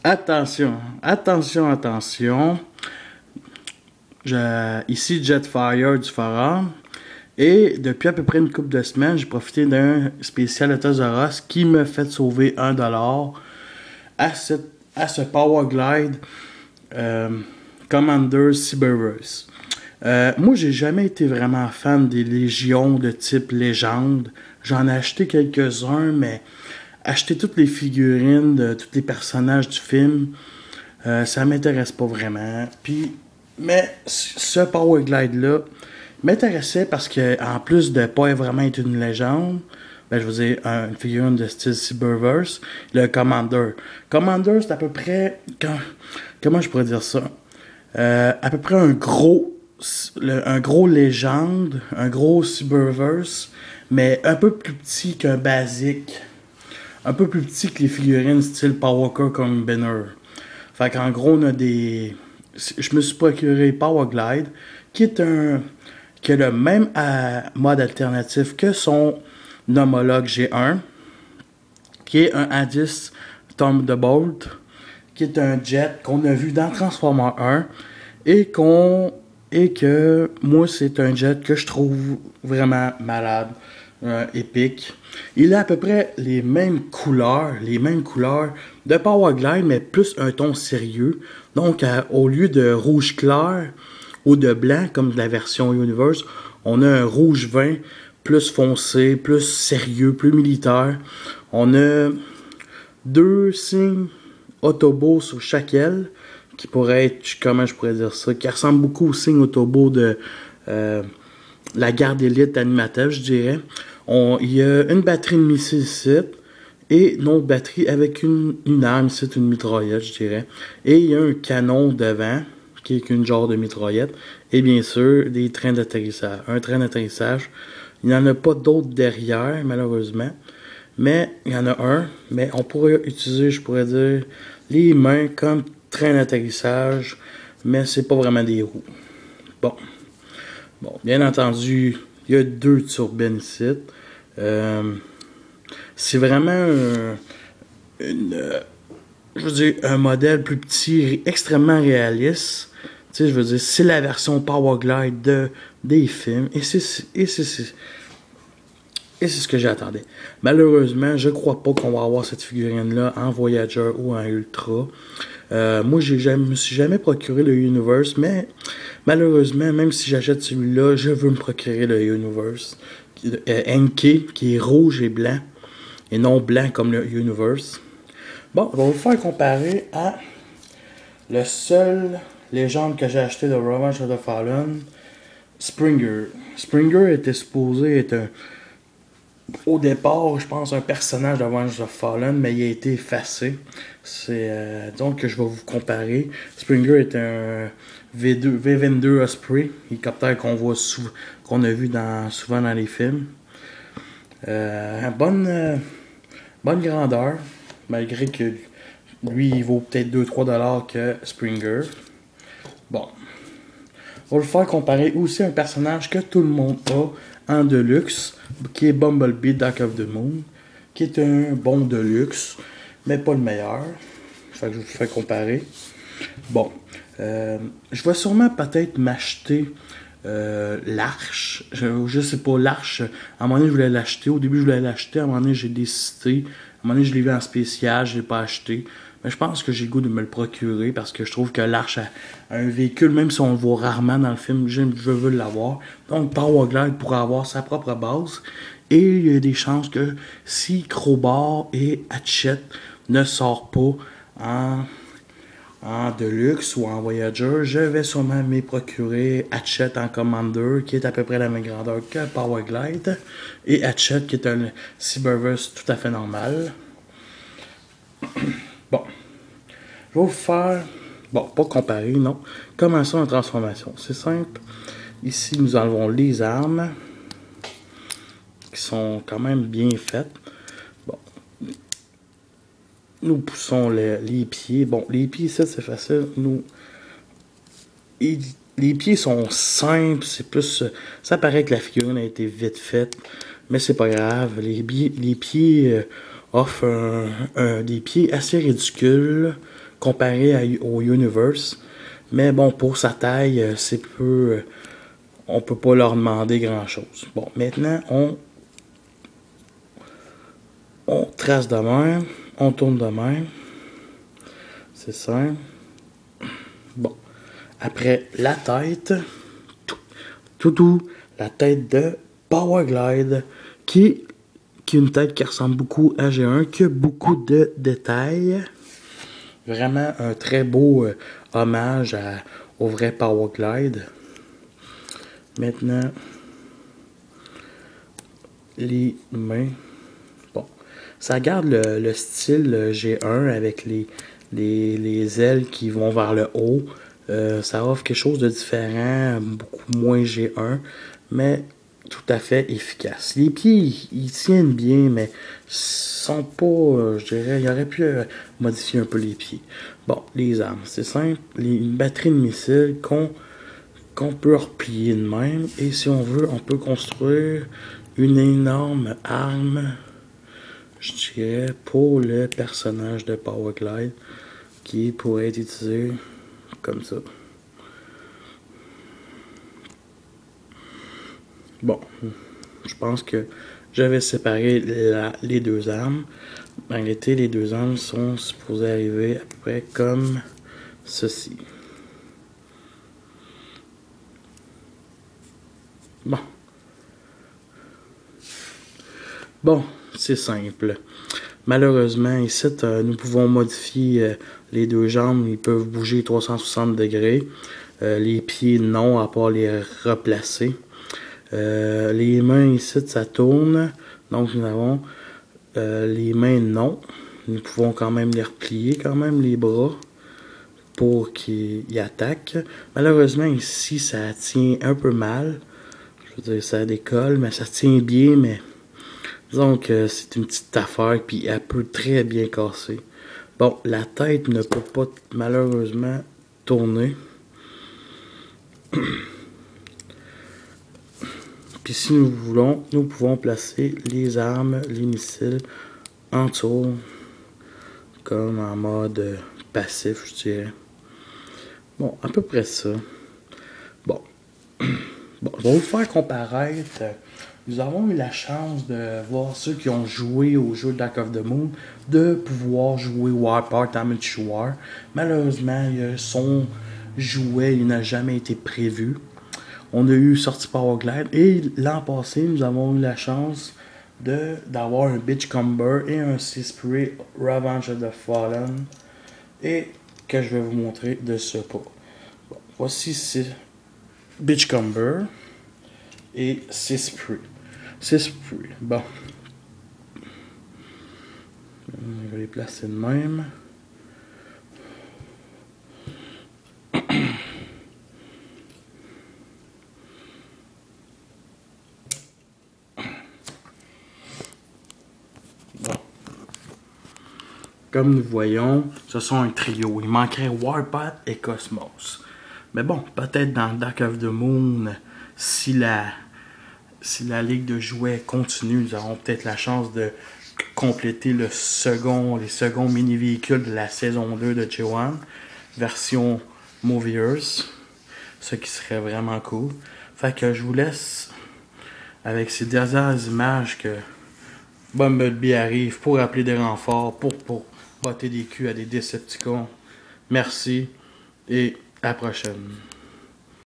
Attention, attention, attention. Ici Jetfire du Forum. Et depuis à peu près une couple de semaines, j'ai profité d'un spécial de Toys R Us qui me fait sauver 1$ à ce Power Glide Commander Cyberverse. Moi, j'ai jamais été vraiment fan des légions de type légende. J'en ai acheté quelques-uns, mais acheter toutes les figurines de tous les personnages du film, ça m'intéresse pas vraiment. Mais ce Power Glide-là m'intéressait parce que, en plus de pas vraiment être une légende, ben, je veux dire, une figurine de style Cyberverse, le Commander. Commander, c'est à peu près, comment je pourrais dire ça? À peu près un gros légende, un gros Cyberverse, mais un peu plus petit qu'un basique. Un peu plus petit que les figurines style Powercar comme Banner. Fait qu'en gros, on a des. Je me suis procuré Power Glide, qui a le même mode alternatif que son homologue G1, qui est un A10 Thunderbolt, qui est un jet qu'on a vu dans Transformer 1 et que moi c'est un jet que je trouve vraiment malade, épique. Il a à peu près les mêmes couleurs de Power Glide, mais plus un ton sérieux. Donc au lieu de rouge clair ou de blanc comme de la version Universe, on a un rouge vin plus foncé, plus sérieux, plus militaire. On a deux signes Autobo sur chaque aile, qui pourrait être, comment je pourrais dire ça, qui ressemble beaucoup au signe Autobo de la garde élite animateur, je dirais. Il y a une batterie de missiles ici, et une autre batterie avec une arme ici, une mitraillette, je dirais. Et il y a un canon devant, qui est une genre de mitraillette. Et bien sûr, des trains d'atterrissage. Un train d'atterrissage. Il n'y en a pas d'autres derrière, malheureusement. Mais il y en a un. Mais on pourrait utiliser, je pourrais dire, les mains comme train d'atterrissage. Mais c'est pas vraiment des roues. Bon. Bien entendu, il y a deux turbines ici. C'est vraiment je veux dire, un modèle plus petit, extrêmement réaliste. Tu sais, je veux dire, c'est la version Power Glide des films. Et c'est ce que j'attendais. Malheureusement, je crois pas qu'on va avoir cette figurine-là en Voyager ou en Ultra. Moi, je me suis jamais procuré le Universe, mais malheureusement, même si j'achète celui-là, je veux me procurer le Universe. NK, qui est rouge et blanc, et non blanc comme le Universe. Bon, on va vous faire comparer à le seul légende que j'ai acheté de Revenge of the Fallen, Springer. Springer était supposé être au départ, je pense, un personnage de Revenge of the Fallen, mais il a été effacé. C'est donc que je vais vous comparer. Springer est un V22 Osprey, hélicoptère qu'on a vu souvent dans les films. Bonne grandeur, malgré que lui, il vaut peut-être 2-3$ que Springer. Bon. On va le faire comparer aussi à un personnage que tout le monde a en Deluxe, qui est Bumblebee Dark of the Moon, qui est un bon Deluxe, mais pas le meilleur. Fait que je vous fais comparer. Bon. Je vais sûrement peut-être m'acheter l'Arche. Je sais pas, l'Arche. À un moment donné, je voulais l'acheter. Au début, je voulais l'acheter. À un moment donné, j'ai décidé. À un moment donné, je l'ai vu en spécial. Je l'ai pas acheté. Mais je pense que j'ai le goût de me le procurer parce que je trouve que l'Arche a un véhicule, même si on le voit rarement dans le film, je veux l'avoir. Donc, Power Glide pourrait avoir sa propre base. Et il y a des chances que si Crowbar et Hatchet ne sortent pas en Deluxe ou en Voyager, je vais sûrement me procurer Hatchet en Commander, qui est à peu près la même grandeur que Power Glide, et Hatchet, qui est un Cyberverse tout à fait normal. Bon, je vais vous faire, pas comparer, non. Commençons en transformation. C'est simple. Ici, nous enlevons les armes, qui sont quand même bien faites. Bon. Nous poussons les pieds. Bon, les pieds, ça, c'est facile. Les pieds sont simples. C'est plus. Ça paraît que la figurine a été vite faite. Mais c'est pas grave. Les pieds offrent des pieds assez ridicules. comparé au Universe. Mais bon, pour sa taille, c'est peu... on peut pas leur demander grand-chose. Bon, maintenant, on trace de même, on tourne de même. C'est simple. Bon. Après, la tête. La tête de Powerglide, qui est une tête qui ressemble beaucoup à G1, qui a beaucoup de détails. Vraiment un très beau hommage au vrai Powerglide. Maintenant, les mains. Bon, ça garde le style G1 avec les ailes qui vont vers le haut. Ça offre quelque chose de différent, beaucoup moins G1, mais tout à fait efficace. Les pieds, ils tiennent bien, mais sont pas, je dirais, il aurait pu modifier un peu les pieds. Bon, les armes, c'est simple. Une batterie de missiles qu'on peut replier de même. Et si on veut, on peut construire une énorme arme, je dirais, pour le personnage de Powerglide, qui pourrait être utilisé comme ça. Bon, je pense que j'avais séparé les deux armes. En réalité, les deux armes sont supposées arriver à peu près comme ceci. Bon. Bon, c'est simple. Malheureusement, ici, nous pouvons modifier les deux jambes. Ils peuvent bouger 360 degrés. Les pieds, non, à part les replacer. Les mains, ici, ça tourne. Donc, nous avons les mains, non. Nous pouvons quand même les replier, quand même, les bras, pour qu'ils attaquent. Malheureusement, ici, ça tient un peu mal. Je veux dire, ça décolle, mais ça tient bien, mais... disons que c'est une petite affaire, puis elle peut très bien casser. Bon, la tête ne peut pas malheureusement tourner. Puis si nous voulons, nous pouvons placer les armes, les missiles en dessous, comme en mode passif, je dirais. Bon, à peu près ça. Bon. Bon, je vais vous faire comparaître. Nous avons eu la chance de voir ceux qui ont joué au jeu Dark of the Moon de pouvoir jouer Warpath Damage War. Malheureusement, son jouet n'a jamais été prévu. On a eu sorti Powerglide et l'an passé, nous avons eu la chance d'avoir un Beachcomber et un Seaspirit Revenge of the Fallen, et que je vais vous montrer de ce pas. Bon, voici Beachcomber et Seaspirit. Bon. Je vais les placer de même. Bon. Comme nous voyons, ce sont un trio. Il manquerait Warpath et Cosmos. Mais bon, peut-être dans Dark of the Moon, si la ligue de jouets continue, nous aurons peut-être la chance de compléter les seconds mini-véhicules de la saison 2 de G1, version Movieverse, ce qui serait vraiment cool. Fait que je vous laisse avec ces dernières images que Bumblebee arrive pour appeler des renforts, pour botter des culs à des Decepticons. Merci et à la prochaine.